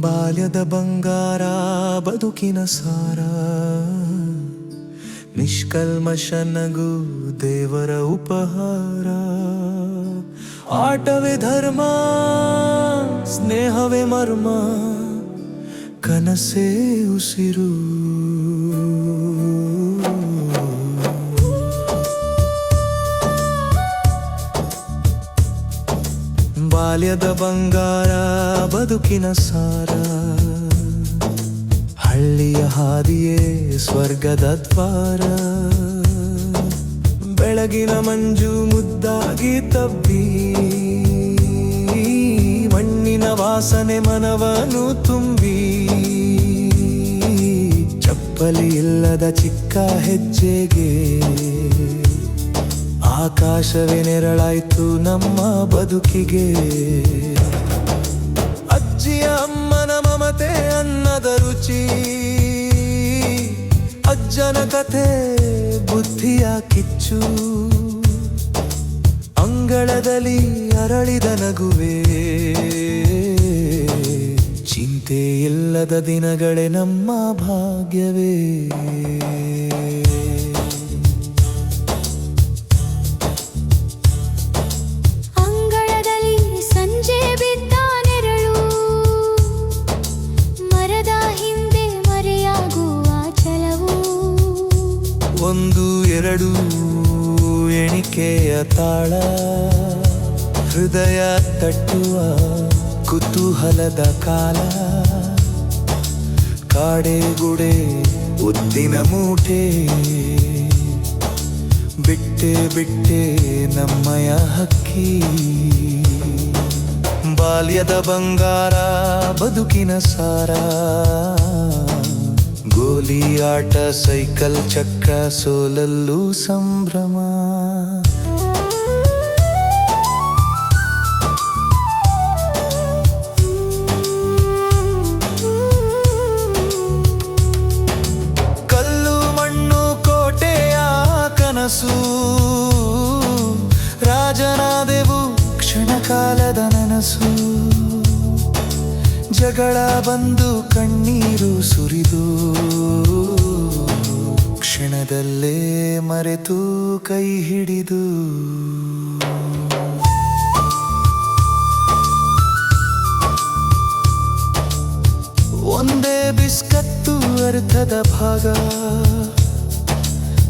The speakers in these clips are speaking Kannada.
ಬಾಲ್ಯದ ಬಂಗಾರ ಬದುಕಿನ ಸಾರ, ನಿಷ್ಕಲ್ಮಶ ನಗು ದೇವರ ಉಪಹಾರ. ಆಟವೇ ಧರ್ಮ, ಸ್ನೇಹವೇ ಮರ್ಮ, ಕನಸೇ ಉಸಿರು. ಬಾಲ್ಯದ ಬಂಗಾರ ಬದುಕಿನ ಸಾರ, ಹಳ್ಳಿಯ ಹಾದಿಯೇ ಸ್ವರ್ಗದ ದ್ವಾರ. ಬೆಳಗಿನ ಮಂಜು ಮುದ್ದಾಗಿ ತಬ್ಬಿ, ಮಣ್ಣಿನ ವಾಸನೆ ಮನವನ್ನು ತುಂಬಿ. ಚಪ್ಪಲಿ ಇಲ್ಲದ ಚಿಕ್ಕ ಹೆಜ್ಜೆಗೆ ಆಕಾಶವೇ ನೆರಳಾಯ್ತು ನಮ್ಮ ಬದುಕಿಗೆ. ಅಜ್ಜಿಯ ಅಮ್ಮನ ಮಮತೆ ಅನ್ನದ ರುಚಿ, ಅಜ್ಜನ ಕಥೆ ಬುದ್ಧಿಯ ಕಿಚ್ಚು. ಅಂಗಳದಲ್ಲಿ ಅರಳಿದ ನಗುವೆ, ಚಿಂತೆ ಇಲ್ಲದ ದಿನಗಳೇ ನಮ್ಮ ಭಾಗ್ಯವೇ. ಒಂದು ಎರಡು ಎಣಿಕೆಯ ತಾಳ, ಹೃದಯ ತಟ್ಟುವ ಕುತೂಹಲದ ಕಾಲ. ಕಾಡೆಗುಡೆ ಉದ್ದಿನ ಮೂಟೆ, ಬಿಟ್ಟೆ ಬಿಟ್ಟೆ ನಮ್ಮಯ ಹಕ್ಕಿ. ಬಾಲ್ಯದ ಬಂಗಾರ ಬದುಕಿನ ಸಾರ, ಗೋಲಿ ಆಟ ಸೈಕಲ್ ಚಕ್ರ ಸೋಲಲ್ಲೂ ಸಂಭ್ರಮ. ಕಲ್ಲು ಮಣ್ಣು ಕೋಟೆಯ ಕನಸು, ರಾಜನಾದೆವು ಕ್ಷಣಕಾಲದ ನನಸು. ಜಗಳ ಬಂದು ಕಣ್ಣೀರು ಸುರಿದು, ಕ್ಷಣದಲ್ಲೇ ಮರೆತು ಕೈ ಹಿಡಿದು. ಒಂದೇ ಬಿಸ್ಕತ್ತು ಅರ್ಥದ ಭಾಗ,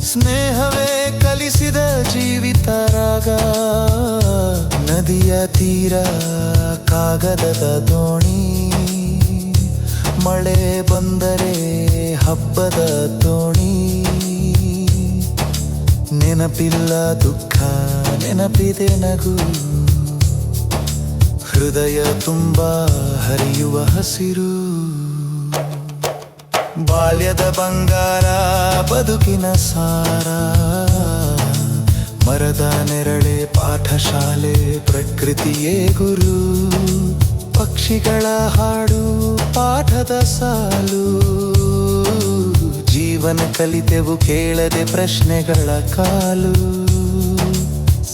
ಸ್ನೇಹವೇ ಕಲಿಸಿದ ಜೀವಿತ ರಾಗ. ನದಿಯ ತೀರ ಕಾಗದದ ದೋಣಿ, ಮಳೆ ಬಂದರೆ ಹಬ್ಬದ ತೋಣಿ. ನೆನಪಿಲ್ಲ ದುಃಖ, ನೆನಪಿದೆ ನಗು, ಹೃದಯ ತುಂಬ ಹರಿಯುವ ಹಸಿರು. ಬಾಲ್ಯದ ಬಂಗಾರ ಬದುಕಿನ ಸಾರ, ಮರದ ನೆರಳೆ ಪಾಠಶಾಲೆ, ಪ್ರಕೃತಿಯೇ ಗುರು. ಪಕ್ಷಿಗಳ ಹಾಡು ಪಾಠದ ಸಾಲು, ಜೀವನ ಕಲಿತೆವು ಕೇಳದೆ ಪ್ರಶ್ನೆಗಳ ಕಾಲು.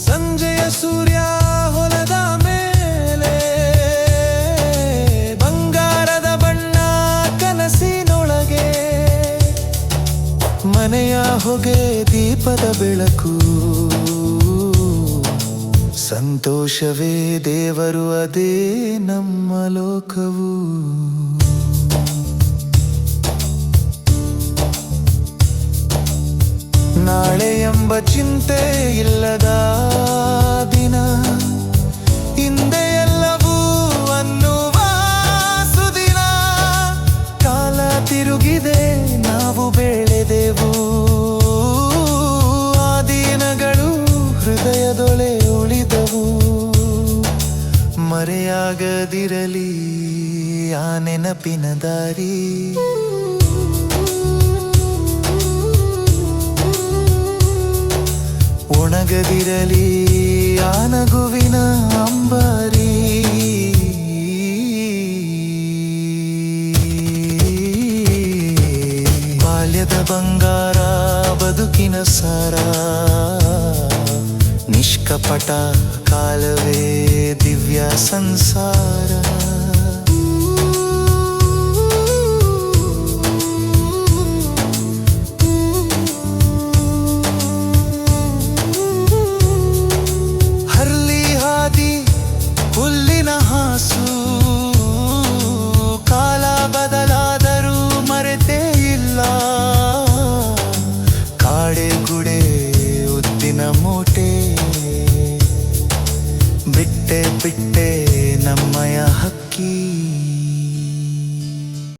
ಸಂಜೆಯ ಸೂರ್ಯ ಹೊಲದ ಮೇಲೆ, ಬಂಗಾರದ ಬಣ್ಣ ಕನಸಿನೊಳಗೆ. ಮನೆಯ ಹೊಗೆ ದೀಪದ ಬೆಳಕು, ಸಂತೋಷವೇ ದೇವರು, ಅದೇ ನಮ್ಮ ಲೋಕವು. ನಾಳೆ ಎಂಬ ಚಿಂತೆ ಇಲ್ಲದ ದಿನ, ಹಿಂದೆ ಎಲ್ಲವೂ ಅನ್ನುವ ಸುದಿನ. ಕಾಲ ತಿರುಗಿದೆ, ನಾವು ಬೆಳೆದೆವು, ಆ ದಿನಗಳು ಹೃದಯದೊಳೆ ಉಳಿದವು. ಮರೆಯಾಗದಿರಲಿ ಆ ನೆನಪಿನ ದಾರಿ, ಒಣಗದಿರಲಿ ಆ ನಗುವಿನ ಅಂಬಾರಿ. ಬಾಲ್ಯದ ಬಂಗಾರ ಬದುಕಿನ ಸಾರ, ನಿಷ್ಕಪಟ ಕಾಲವೇ ದಿವ್ಯ ಸಂಸಾರ.